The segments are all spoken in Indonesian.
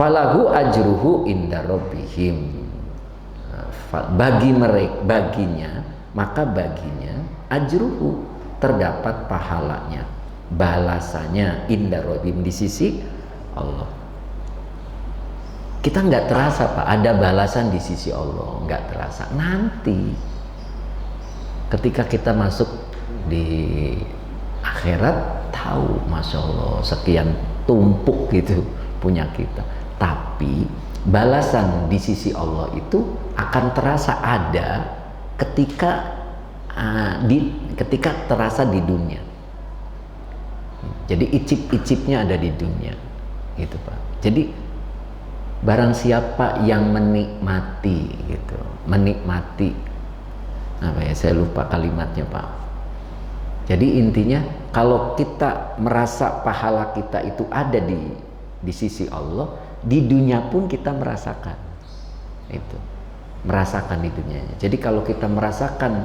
falahu ajruhu inda rabbihim. Bagi mereka, baginya, maka baginya ajruhu, terdapat pahalanya, balasannya inda rabbihim, di sisi Allah. Kita nggak terasa Pak, ada balasan di sisi Allah, nggak terasa. Nanti ketika kita masuk di akhirat, tahu, Masya Allah, sekian tumpuk gitu punya kita. Tapi balasan di sisi Allah itu akan terasa ada ketika ketika terasa di dunia. Jadi icip-icipnya ada di dunia, gitu Pak. Jadi barang siapa yang menikmati, gitu, menikmati apa ya? Saya lupa kalimatnya Pak. Jadi intinya kalau kita merasa pahala kita itu ada di sisi Allah, di dunia pun kita merasakan itu, merasakan di dunianya. Jadi kalau kita merasakan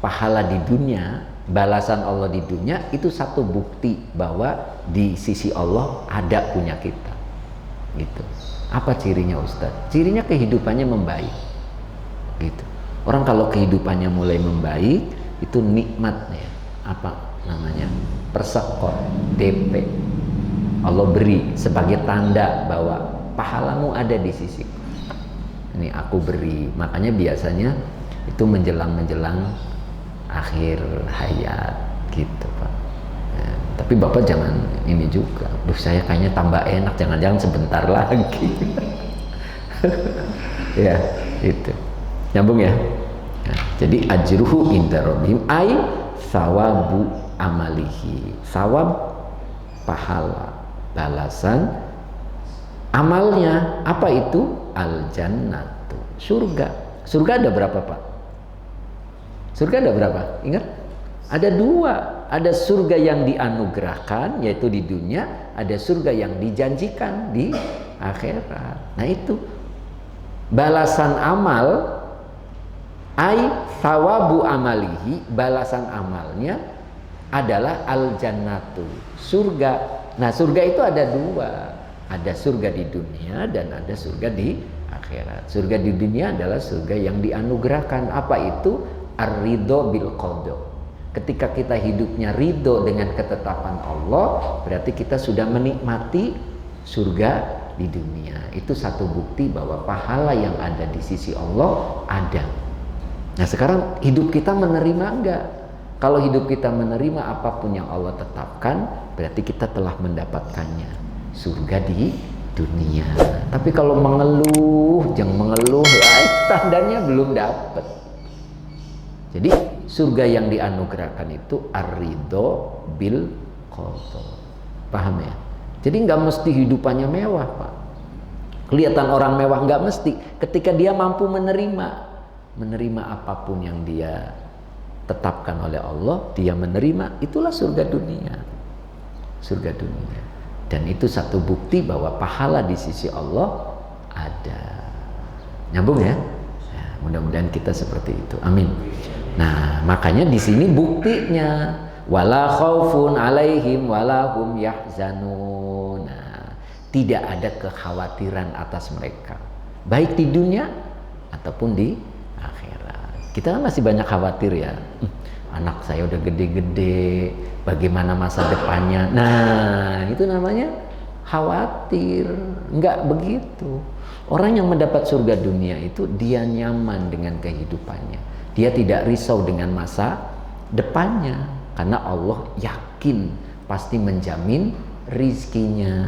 pahala di dunia, balasan Allah di dunia, itu satu bukti bahwa di sisi Allah ada punya kita, gitu. Apa cirinya Ustadz? Cirinya kehidupannya membaik, gitu. Orang kalau kehidupannya mulai membaik, itu nikmatnya, apa namanya, persekon, DP, Allah beri sebagai tanda bahwa pahalamu ada di sisi. Ini aku beri. Makanya biasanya itu menjelang akhir hayat, gitu Pak. Ya, tapi Bapak jangan ini juga, saya kayaknya tambah enak, jangan-jangan sebentar lagi. Ya itu nyambung ya. Nah, jadi ajruhu inda rabbihim ay sawabu amalihi, sawab pahala, balasan amalnya. Apa itu? Al jannatu, surga. Surga ada berapa Pak? Surga ada berapa? Ingat? Ada dua. Ada surga yang dianugerahkan, yaitu di dunia. Ada surga yang dijanjikan di akhirat. Nah itu balasan amal, ai thawabu amalihi, balasan amalnya adalah al jannatu, surga. Nah surga itu ada dua. Ada surga di dunia dan ada surga di akhirat. Surga di dunia adalah surga yang dianugerahkan. Apa itu? Ar-ridho bil qadha. Ketika kita hidupnya ridho dengan ketetapan Allah, berarti kita sudah menikmati surga di dunia. Itu satu bukti bahwa pahala yang ada di sisi Allah ada. Nah sekarang hidup kita menerima enggak? Kalau hidup kita menerima apapun yang Allah tetapkan, berarti kita telah mendapatkannya, surga di dunia. Tapi kalau mengeluh, jangan mengeluh, tandanya belum dapat. Jadi surga yang dianugerahkan itu ar-ridho bil qadha. Paham ya? Jadi nggak mesti hidupannya mewah Pak. Kelihatan orang mewah nggak mesti. Ketika dia mampu menerima apapun yang dia tetapkan oleh Allah, dia menerima, itulah surga dunia. Surga dunia. Dan itu satu bukti bahwa pahala di sisi Allah ada. Nyambung ya? Ya, mudah-mudahan kita seperti itu. Amin. Nah, makanya di sini buktinya wala khaufun alaihim wala hum yahzanun. Nah, tidak ada kekhawatiran atas mereka, baik di dunia ataupun di akhirat. Kita kan masih banyak khawatir ya. Anak saya udah gede-gede, bagaimana masa depannya? Nah, itu namanya khawatir. Enggak begitu. Orang yang mendapat surga dunia itu dia nyaman dengan kehidupannya. Dia tidak risau dengan masa depannya karena Allah yakin pasti menjamin rizkinya.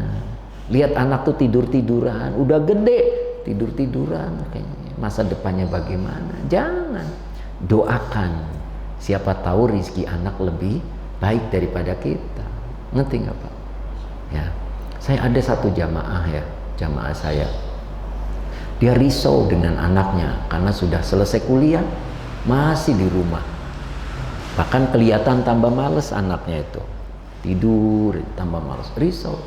Lihat anak tuh tidur-tiduran, udah gede tidur-tiduran, kayaknya masa depannya bagaimana? Jangan, doakan. Siapa tahu rizki anak lebih baik daripada kita. Ngerti nggak Pak? Ya, saya ada satu jamaah saya. Dia risau dengan anaknya karena sudah selesai kuliah, masih di rumah. Bahkan kelihatan tambah males anaknya itu. Tidur, tambah males, risau.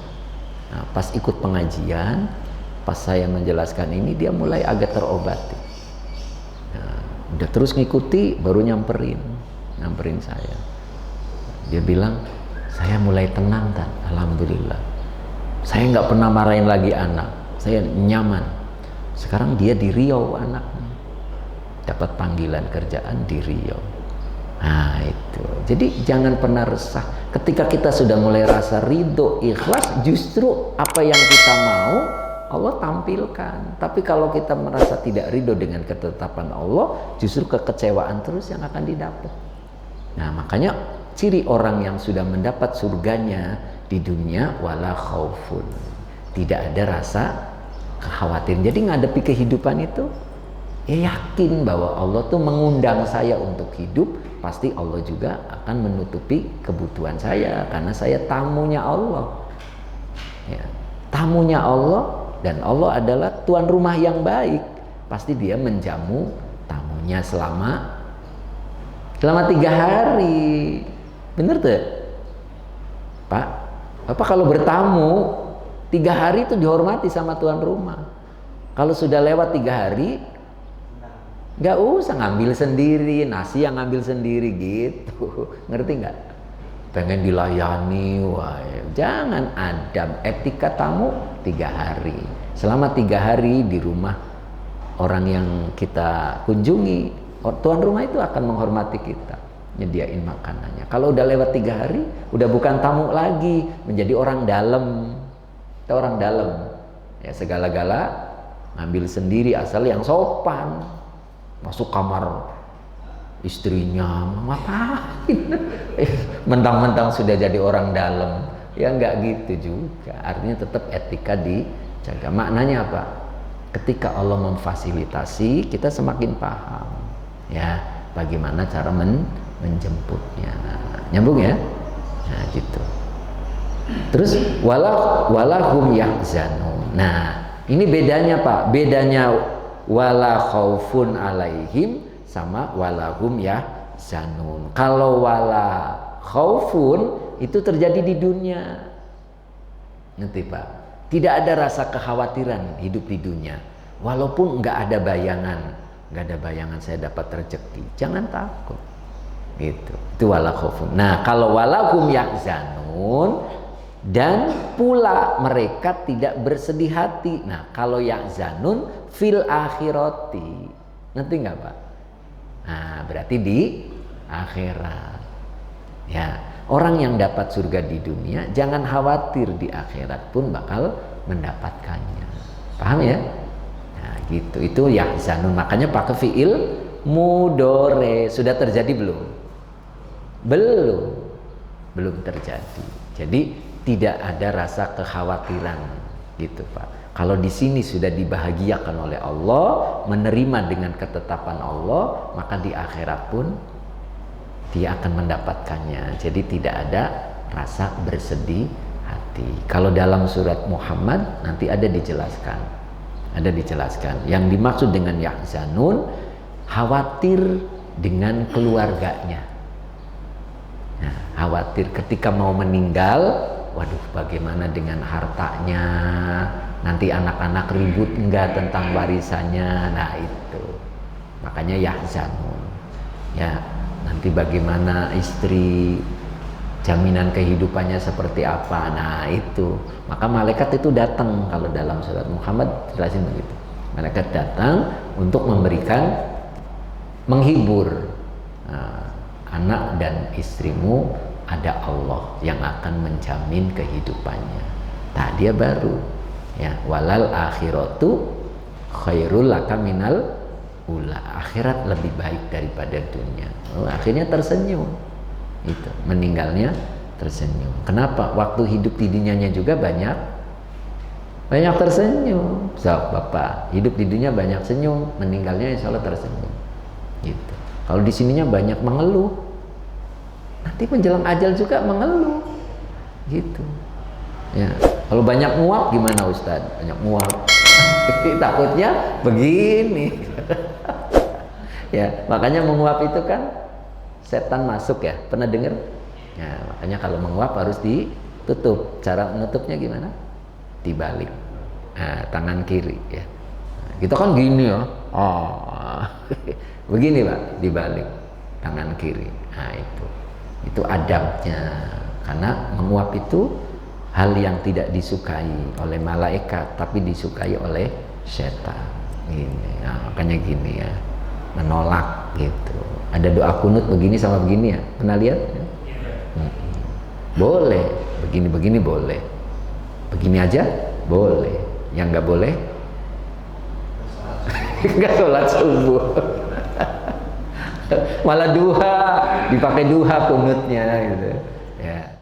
Nah, pas ikut pengajian, pas saya menjelaskan ini, dia mulai agak terobati. Nah, udah terus ngikuti, baru nyamperin saya. Dia bilang, saya mulai tenang Tan, alhamdulillah. Saya nggak pernah marahin lagi anak. saya nyaman. Sekarang dia di Riau anaknya, dapat panggilan kerjaan di Riau. Nah itu, jadi jangan pernah resah. Ketika kita sudah mulai rasa ridho, ikhlas, justru apa yang kita mau Allah tampilkan. Tapi kalau kita merasa tidak ridho dengan ketetapan Allah, justru kekecewaan terus yang akan didapat. Nah makanya ciri orang yang sudah mendapat surganya di dunia, wala khaufun, tidak ada rasa kekhawatiran. Jadi ngadepi kehidupan itu ya yakin bahwa Allah tuh mengundang saya untuk hidup, pasti Allah juga akan menutupi kebutuhan saya karena saya tamunya Allah. Ya, tamunya Allah, dan Allah adalah tuan rumah yang baik. Pasti dia menjamu tamunya selama 3 hari. Bener tuh Pak? Bapak kalau bertamu 3 hari itu dihormati sama tuan rumah. Kalau sudah lewat 3 hari, nggak usah ngambil sendiri, nasi yang ngambil sendiri gitu. Ngerti nggak? Pengen dilayani, wah, jangan. Adab etika tamu 3 hari. Selama 3 hari di rumah orang yang kita kunjungi, tuan rumah itu akan menghormati kita, nyediain makanannya. Kalau udah lewat 3 hari, udah bukan tamu lagi, menjadi orang dalam. Kita orang dalam, ya segala-gala ngambil sendiri asal yang sopan. Masuk kamar istrinya, ngapain? Mentang-mentang sudah jadi orang dalam, ya nggak gitu juga. Artinya tetap etika dijaga. Maknanya apa? Ketika Allah memfasilitasi, kita semakin paham, ya bagaimana cara menjemputnya. Nyambung ya? Nah gitu. Terus walahum yahzanun. Nah ini bedanya Pak, bedanya wala khaufun alaihim sama walahum yahzanun. Kalau wala khaufun itu terjadi di dunia, ngerti Pak? Tidak ada rasa kekhawatiran hidup di dunia, walaupun nggak ada bayangan saya dapat rezeki, jangan takut gitu. Itu wala khaufun. Nah kalau walahum yahzanun, dan pula mereka tidak bersedih hati. Nah kalau yahzanun fil akhirati, ngerti nggak Pak? Nah berarti di akhirat. Ya, orang yang dapat surga di dunia jangan khawatir, di akhirat pun bakal mendapatkannya. Paham ya? Nah gitu, itu yahzanun. Makanya pakai fiil mudore. Sudah terjadi belum? Belum terjadi. Jadi tidak ada rasa kekhawatiran gitu Pak. Kalau di sini sudah dibahagiakan oleh Allah, menerima dengan ketetapan Allah, maka di akhirat pun dia akan mendapatkannya. Jadi tidak ada rasa bersedih hati. Kalau dalam surat Muhammad nanti ada dijelaskan. Yang dimaksud dengan yahzanun, khawatir dengan keluarganya. Nah, khawatir ketika mau meninggal, waduh bagaimana dengan hartanya, nanti anak-anak ribut enggak tentang warisannya. Nah itu makanya yahzanun, ya nanti bagaimana istri, jaminan kehidupannya seperti apa. Nah itu maka malaikat itu datang. Kalau dalam surat Muhammad jelasin begitu, malaikat datang untuk memberikan, menghibur. Nah, anak dan istrimu ada Allah yang akan menjamin kehidupannya. Nah dia baru ya, walal akhiratu khairul laka minal ula. Akhirat lebih baik daripada dunia. Akhirnya tersenyum. Itu meninggalnya tersenyum. Kenapa? Waktu hidup di dunianya juga banyak tersenyum. So, Bapak hidup di dunia banyak senyum, meninggalnya insya Allah tersenyum. Gitu. Kalau di sininya banyak mengeluh, nanti menjelang ajal juga mengeluh gitu ya. Kalau banyak nguap gimana Ustadz? Banyak nguap takutnya begini ya, makanya menguap itu kan setan masuk ya, pernah dengar ya? Makanya kalau menguap harus ditutup. Cara menutupnya gimana? Dibalik, nah, tangan kiri ya. Kita kan gini ya, begini Pak, dibalik tangan kiri. Nah itu adabnya, karena menguap itu hal yang tidak disukai oleh malaikat tapi disukai oleh setan. Ini, nah, makanya gini ya, menolak gitu. Ada doa kunut begini sama begini ya, pernah lihat? Boleh, begini-begini boleh, begini aja boleh, yang nggak boleh nggak sholat subuh. Malah duha, dipakai duha kunutnya gitu ya.